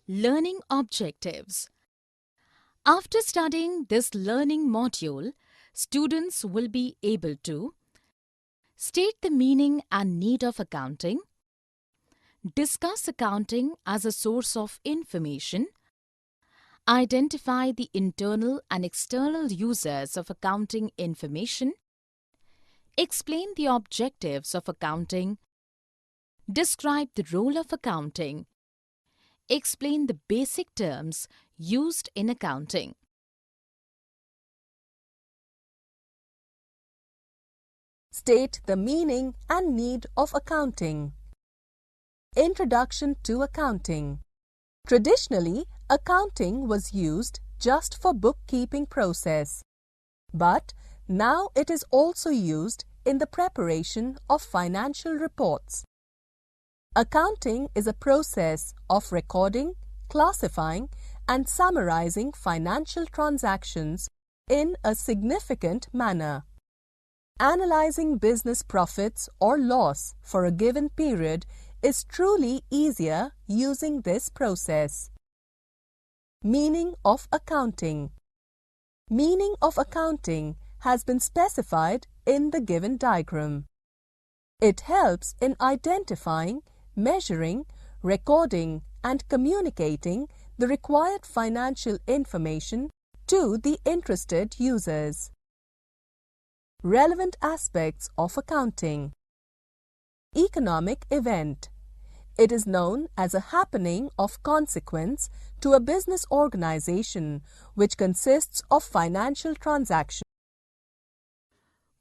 Learning objectives. After studying this learning module, students will be able to state the meaning and need of accounting, discuss accounting as a source of information, identify the internal and external users of accounting information, explain the objectives of accounting, describe the role of accounting, explain the basic terms used in accounting. State the meaning and need of accounting. Introduction to accounting. Traditionally, accounting was used just for bookkeeping process, but now it is also used in the preparation of financial reports. Accounting is a process of recording, classifying, and summarizing financial transactions in a significant manner. Analyzing business profits or loss for a given period is truly easier using this process. Meaning of accounting. Meaning of accounting has been specified in the given diagram. It helps in identifying, measuring, recording, and communicating the required financial information to the interested users. Relevant aspects of accounting. Economic event. It is known as a happening of consequence to a business organization which consists of financial transactions.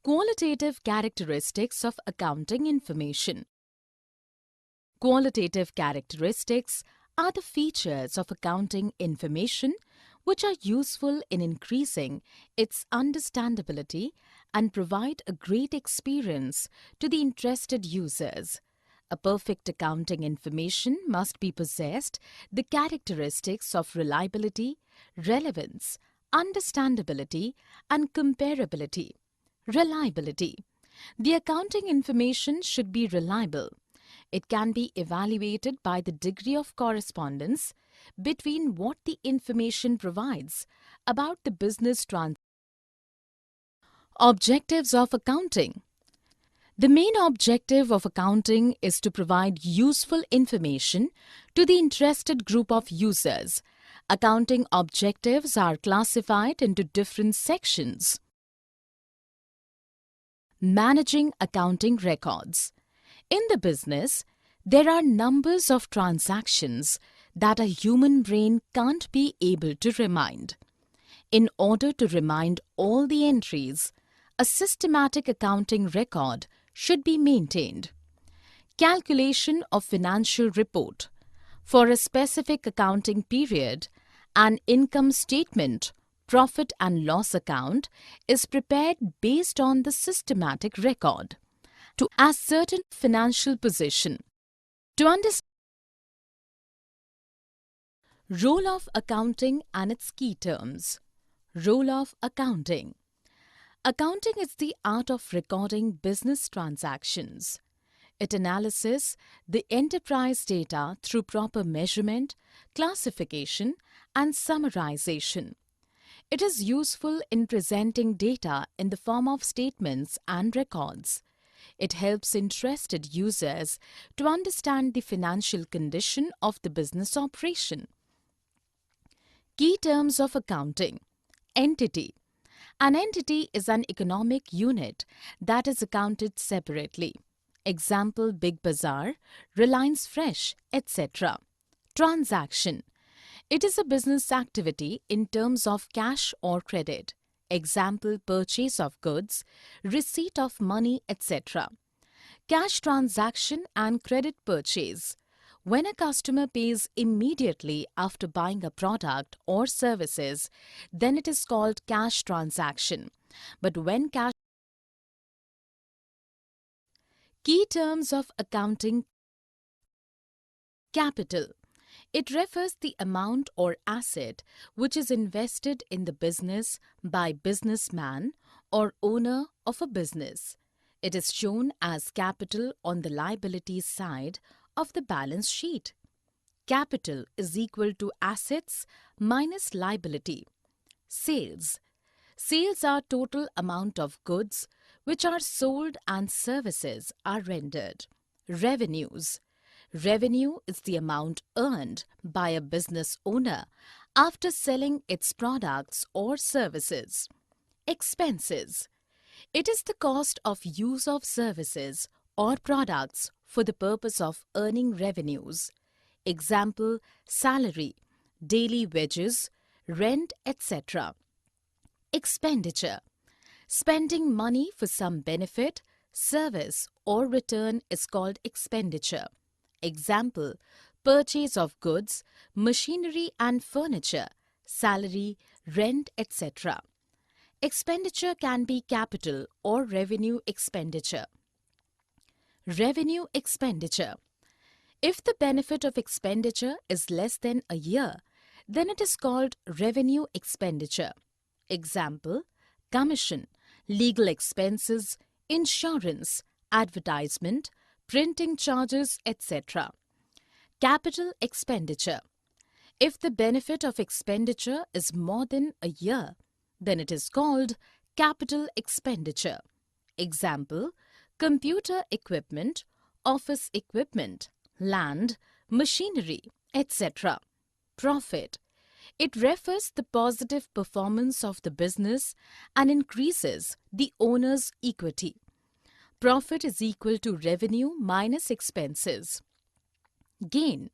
Qualitative characteristics of accounting information. Qualitative characteristics are the features of accounting information which are useful in increasing its understandability and provide a great experience to the interested users. A perfect accounting information must be possessed the characteristics of reliability, relevance, understandability, and comparability. Reliability. The accounting information should be reliable. It can be evaluated by the degree of correspondence between what the information provides about the business transactions. Objectives of accounting. The main objective of accounting is to provide useful information to the interested group of users. Accounting objectives are classified into different sections. Managing accounting records. In the business, there are numbers of transactions that a human brain can't be able to remind. In order to remind all the entries, a systematic accounting record should be maintained. Calculation of financial report. For a specific accounting period, an income statement, profit and loss account is prepared based on the systematic record to ascertain financial position. To understand role of accounting and its key terms. Role of accounting. Accounting is the art of recording business transactions. It analyzes the enterprise data through proper measurement, classification, and summarization. It is useful in presenting data in the form of statements and records. It helps interested users to understand the financial condition of the business operation. Key terms of accounting. Entity. An entity is an economic unit that is accounted separately. Example, Big Bazaar, Reliance Fresh, etc. Transaction. It is a business activity in terms of cash or credit. Example, purchase of goods, receipt of money, etc. Cash transaction and credit purchase. When a customer pays immediately after buying a product or services, then it is called cash transaction. But when cash. Key terms of accounting. Capital. It refers the amount or asset which is invested in the business by businessman or owner of a business. It is shown as capital on the liabilities side of the balance sheet. Capital is equal to assets minus liability. Sales. Sales are total amount of goods which are sold and services are rendered. Revenues. Revenue is the amount earned by a business owner after selling its products or services. Expenses. It is the cost of use of services or products for the purpose of earning revenues. Example, salary, daily wages, rent, etc. Expenditure. Spending money for some benefit, service or return is called expenditure. Example, purchase of goods, machinery and furniture, salary, rent, etc. Expenditure can be capital or revenue expenditure. Revenue expenditure. If the benefit of expenditure is less than a year, then it is called revenue expenditure. Example, commission, legal expenses, insurance, advertisement, printing charges, etc. Capital expenditure. If the benefit of expenditure is more than a year, then it is called capital expenditure. Example, computer equipment, office equipment, land, machinery, etc. Profit. It refers the positive performance of the business and increases the owner's equity. Profit is equal to revenue minus expenses. Gain.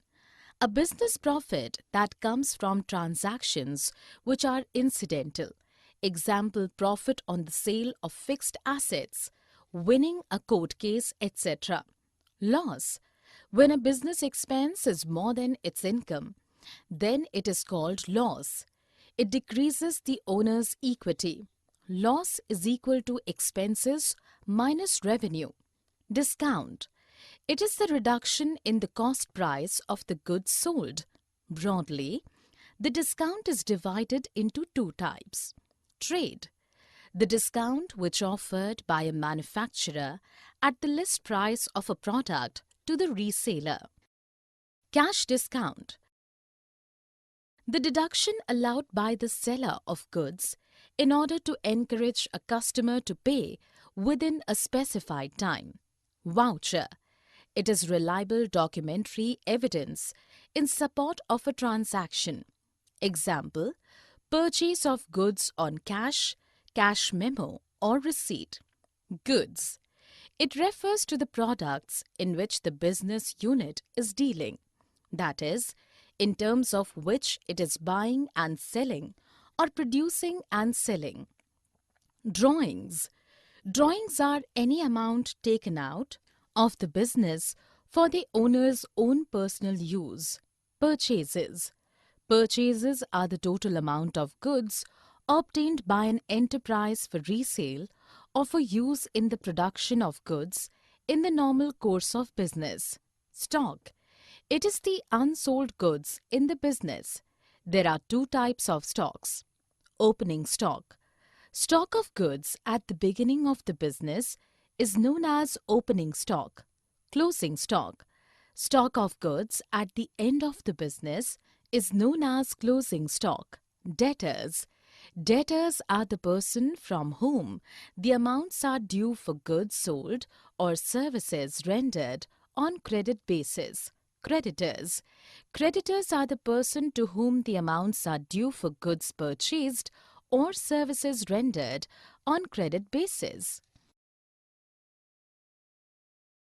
A business profit that comes from transactions which are incidental. Example, profit on the sale of fixed assets, winning a court case, etc. Loss. When a business expense is more than its income, then it is called loss. It decreases the owner's equity. Loss is equal to expenses minus revenue. Discount. It is the reduction in the cost price of the goods sold. Broadly, the discount is divided into two types. Trade. The discount which offered by a manufacturer at the list price of a product to the reseller. Cash discount. The deduction allowed by the seller of goods in order to encourage a customer to pay within a specified time. Voucher. It is reliable documentary evidence in support of a transaction. Example, purchase of goods on cash, cash memo or receipt. Goods. It refers to the products in which the business unit is dealing, that is, in terms of which it is buying and selling or producing and selling. Drawings. Drawings are any amount taken out of the business for the owner's own personal use. Purchases. Purchases are the total amount of goods obtained by an enterprise for resale or for use in the production of goods in the normal course of business. Stock. It is the unsold goods in the business. There are two types of stocks. Opening stock. Stock of goods at the beginning of the business is known as opening stock. Closing stock. Stock of goods at the end of the business is known as closing stock. Debtors. Debtors are the person from whom the amounts are due for goods sold or services rendered on credit basis. Creditors. Creditors are the person to whom the amounts are due for goods purchased or services rendered on credit basis.